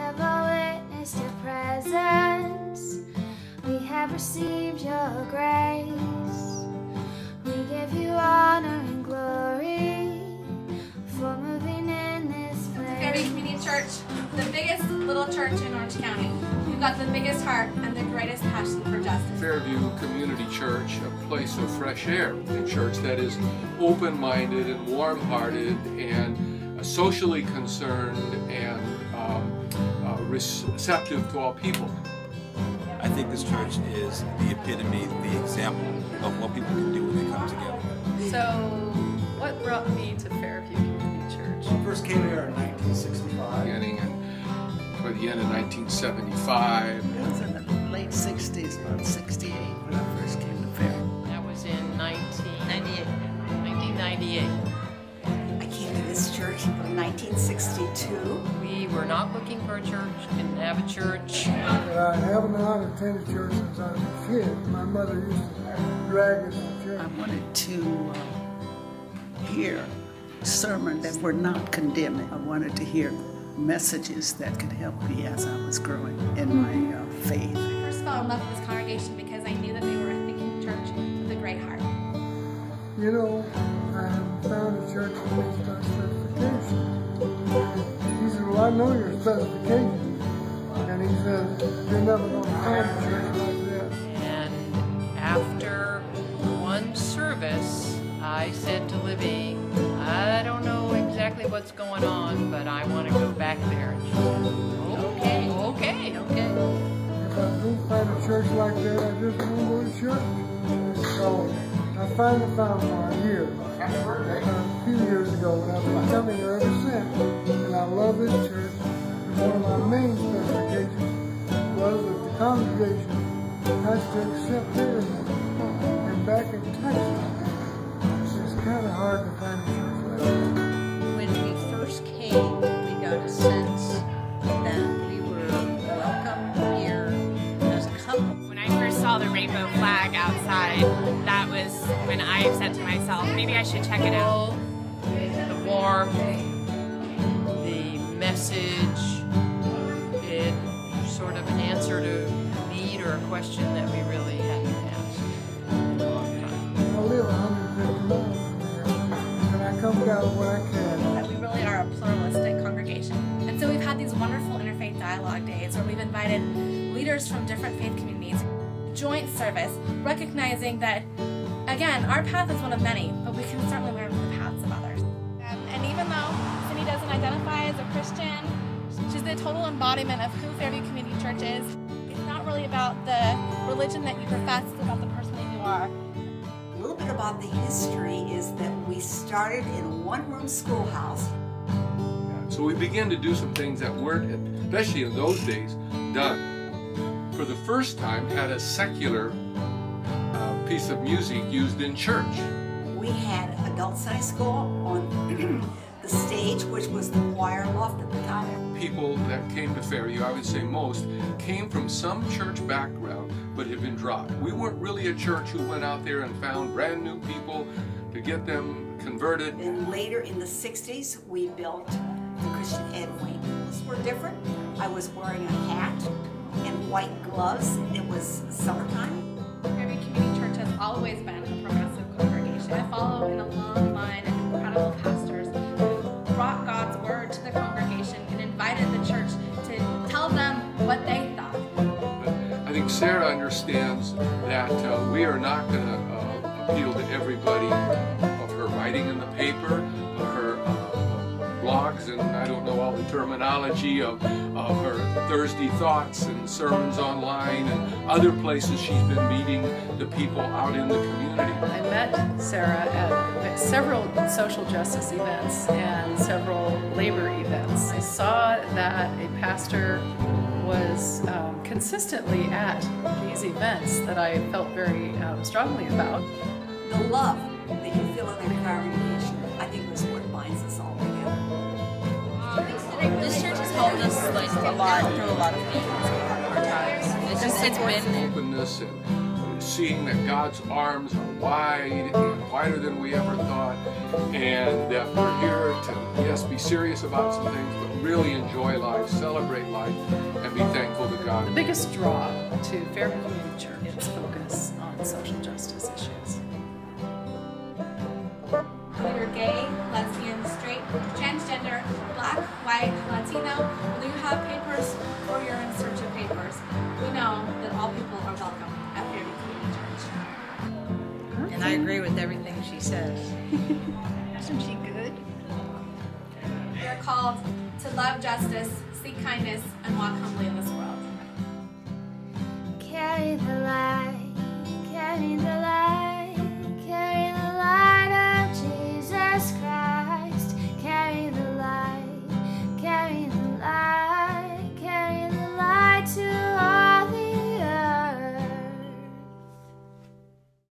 have all witnessed your presence. We have received your grace. We give you honor and glory for moving in this place. Fairview Community Church, the biggest little church in Orange County. We've got the biggest heart and the greatest passion for justice. Fairview Community Church, a place of fresh air, a church that is open-minded and warm-hearted and socially concerned and receptive to all people. I think this church is the epitome, the example of what people can do when they come together. So, what brought me to Fairview Community Church? I first came here in 1965. Beginning toward the end of 1975. It was in the late 60s, about 68 when I first came to Fairview. That was in 1998. I came to this church in 1962. We were not looking for a church, didn't have a church. But I have not attended church since I was a kid. My mother used to drag us to church. I wanted to hear sermons that were not condemning. I wanted to hear messages that could help me as I was growing in my faith. I first fell in love with this congregation because I knew that they were a thinking church with a great heart. You know, I have found a church that makes our specifications. He said, well, I know your specifications. And he said, you're never going to find a church like that. And after one service, I said to Libby, I don't know exactly what's going on, but I want to go back there. And she said, okay. If I do find a church like that, I just won't go to church. So I finally found one here a few years ago, and I've been coming here ever since. And I love this church. And one of my main specifications was that the congregation has to accept everything. And back in Texas, it's kind of hard to find a church like that. When we first came, we got a sense that we were welcome here as a couple. When I first saw the rainbow flag outside, that was when I said to myself, maybe I should check it out. The warmth, the message, it sort of an answer to a need or a question that we really hadn't asked in a long time. I live 150 miles from here, and I come down when I can. That we really are a pluralistic congregation. And so we've had these wonderful interfaith dialogue days where we've invited leaders from different faith communities, joint service, recognizing that, again, our path is one of many, but we can certainly learn from the paths of others. And even though Cindy doesn't identify as a Christian, she's the total embodiment of who Fairview Community Church is. It's not really about the religion that you profess, it's about the person that you are. A little bit about the history is that we started in a one-room schoolhouse. So we began to do some things that weren't, especially in those days, done. For the first time, had a secular piece of music used in church. We had adult Sunday school on the stage, which was the choir loft at the time. People that came to Fairview, I would say most, came from some church background but had been dropped. We weren't really a church who went out there and found brand new people to get them converted. And later in the 60s, we built the Christian Ed wing. Those were different. I was wearing a hat and white gloves. It was summertime. Fairview Community Church has always been a progressive congregation. I follow in a long line of incredible pastors who brought God's word to the congregation and invited the church to tell them what they thought. I think Sarah understands that we are not going to appeal to everybody of her writing in the paper, of her blogs, and I don't know all the terminology of her Thursday thoughts and sermons online and other places she's been meeting the people out in the community. I met Sarah at several social justice events and several labor events. I saw that a pastor was consistently at these events that I felt very strongly about. The love that you feel in their congregation, I think, is what binds us all together. This church has helped us a lot through a lot of things, hard times. It's been openness and seeing that God's arms are wide and wider than we ever thought, and that we're here to, yes, be serious about some things, but really enjoy life, celebrate life, and be thankful to God. The biggest draw to Fairview Community Church is its focus on social justice issues. Whether you're gay, lesbian, straight, transgender, black, white, Latino, whether you have papers or you're in search of papers, we know that all people are welcome at Fairview Community Church. And I agree with everything she says. Isn't she good? We are called to love justice, seek kindness, and walk humbly in this world. Carry the light, carry the